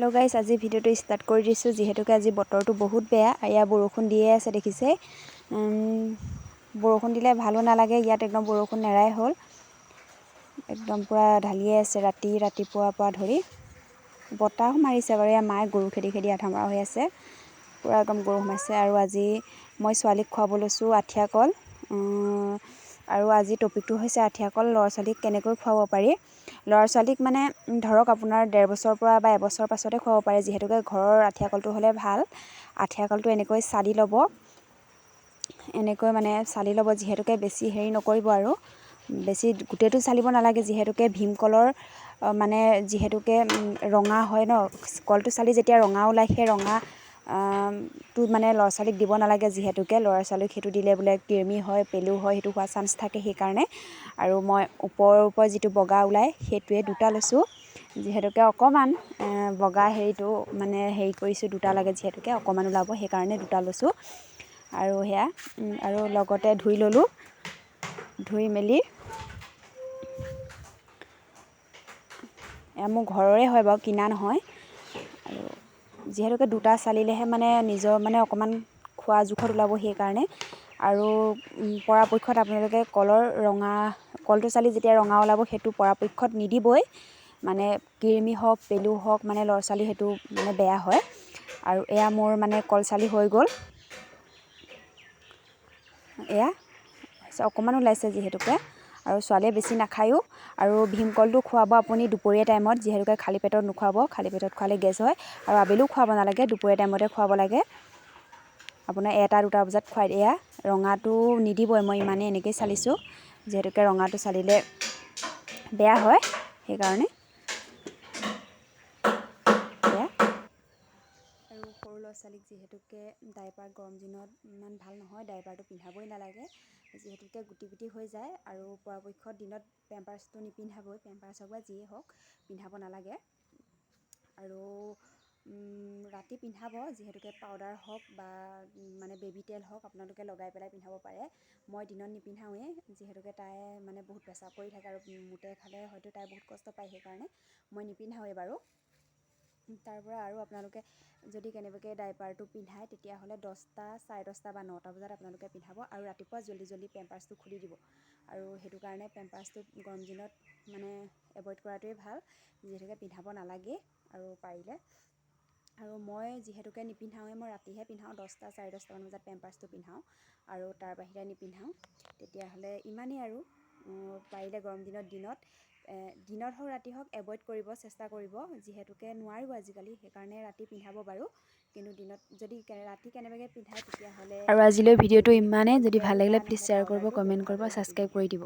hello guys, আজি ভিডিওটো স্টাर्ट কৰি দিছো যেহেতুকে আজি বতৰটো বহুত বেয়া আয়া বৰষুণ দিয়ে আছে দেখিছে বৰষুণ দিলে ভালো নালাগে ইয়াত একদম বৰষুণ নেৰাই হল একদম পুৰা ঢালিয়ে আছে ৰাতিপুৱাৰ পৰা ধৰি বতাহ মাৰিছে বাৰু ইয়া মায়ে গৰু খেদি আধামৰা হৈ আছে পুৰা একদম গৰু মাৰিছে আৰু আজি মই ছোৱালীক খুৱাব লৈছো আঠিয়া কল আৰু আজি টপিকটো হৈছে আঠিয়া কল ল'ৰা ছোৱালীক কেনেকৈ খুৱাব পাৰি ল'ৰা ছোৱালীক মানে ধৰক আপোনাৰ 1.5 বছৰৰ পৰা বা এবছৰ পাছতে খুৱাব পাৰে যেহেতুকে ঘৰৰ আঠিয়া কলটো হলে ভাল আঠিয়া কলটো এনেকৈ সালি ল'ব এনেকৈ মানে সালি ল'ব যেহেতুকে বেছি হেৰি নকৰিব আৰু বেছি গুটেটো সালিব নালাগে যেহেতুকে ভীমকলৰ মানে যেহেতুকে ৰঙা হয় ন কলটো সালি যেতিয়া ৰঙা ওলাই সেই ৰঙা তো মানে ল'ৰা ছোৱালীক দিব নালাগে যেহেতুকে ল'ৰা ছোৱালীক হেতু দিলে বোলে কিৰমি হয় পেলু হয় হেতু হোৱা চান্স থাকে সেই কাৰণে আৰু মই ওপৰ যিটো বগা ওলাই হেতুৱে দুটা লৈছো যেহেতুকে অকমান বগা হেৰিটো মানে হেৰি কৰিছো দুটা লাগে যেহেতুকে অকমান ওলাব সেই কাৰণে দুটা লৈছো আৰু হেয়া আৰু লগতে ধুই ললো ধুই মেলি মোৰ ঘৰৰে হয় বাৰু কিনা নহয় আৰু যেহেতুকে দুটা চালিলেহে মানে নিজৰ মানে অকমান খোৱা জোখত ওলাব সেই কাৰণে আৰু পৰাপক্ষত আপোনালোকে কলৰ ৰঙা কলটো চালি যেতিয়া ৰঙা ওলাব হেতু পৰাপক্ষত নিদিবই মানে কিৰমি হওক পেলু হওক মানে ল'ৰা ছোৱালী হেতু মানে বেয়া হয় আৰু এয়া মোৰ মানে কল চালি হৈ গ'ল এয়া অকমান ওলাইছে যেহেতুকে আৰু ছোৱালীয়ে বেছি নাখায়ও আৰু ভীমকলটো খুৱাব আপুনি দুপৰীয়া টাইমত যেহেতুকে খালি পেটত নুখুৱাব খালি পেটত খোৱালে গেছ হয় আৰু আবেলিও খুৱাব নালাগে দুপৰীয়া টাইমতে খুৱাব লাগে আপোনাৰ 1-2 বজাত খুৱাই এয়া ৰঙাটো নিদিবই মই ইমানে এনেকৈ চালিছো যেহেতুকে ৰঙাটো চালিলে বেয়া হয় সেই কাৰণে আৰু সৰু ল'ৰা ছোৱালীক যেহেতুকে ডাইপাৰ গৰম দিনত ইমান ভাল নহয় ডাইপাৰটো পিন্ধাবই নালাগে যেহেতুকে গুটি হৈ যায় আৰু পৰাপক্ষত দিনত পেম্পাৰ্সটো নিপিন্ধাবই পেম্পাৰ্স হওক বা যিয়ে হওক পিন্ধাব নালাগে আৰু ৰাতি পিন্ধাব যেহেতুকে পাউডাৰ হওক বা মানে বেবী তেল হওক আপোনালোকে লগাই পেলাই পিন্ধাব পাৰে মই দিনত নিপিন্ধাওৱে যেহেতুকে তাই মানে বহুত পেচাব কৰি থাকে আৰু মুতে খালে হয়তো তাই বহুত কষ্ট পায় সেই কাৰণে মই নিপিন্ধাওৱে বাৰু তাৰ পৰা আৰু আপোনালোকে যদি কেনেবাকে ডাইপাৰটো পিন্ধায় তেতিয়া হলে 10টা 10:30 বা 9টা বজাত আপোনালোকে পিন্ধাব আৰু ৰাতিপুৱা জলদি পেম্পাৰ্সটো খুলি দিব আৰু হেতু কাৰণে পেম্পাৰ্সটো গৰম দিনত মানে এভয়েড কৰাটোৱে ভাল যেহেতুকে পিন্ধাব নালাগে আৰু পাৰিলে আৰু মই যেহেতুকে নিপিন্ধাওৱে মই ৰাতিহে পিন্ধাও 10টা 10:30 মান বজাত পেম্পাৰ্সটো পিন্ধাও আৰু তাৰ বাহিৰে নিপিন্ধাও তেতিয়া হলে ইমানেই আৰু পাৰিলে গৰম দিনত হওক ৰাতি হওক এভয়েড কৰিব চেষ্টা কৰিব যেহেতুকে নোৱাৰিব আজিকালি সেই কাৰণে ৰাতি পিন্ধাব বাৰু কিন্তু দিনত যদি ৰাতি কেনেবাকে পিন্ধায় তেতিয়া হলে আৰু আজিলৈ ভিডিওটো ইমানে যদি ভাল লাগিলে প্লিজ শ্বেয়াৰ কৰিব কমেন্ট কৰিব সাবস্ক্ৰাইব কৰি দিব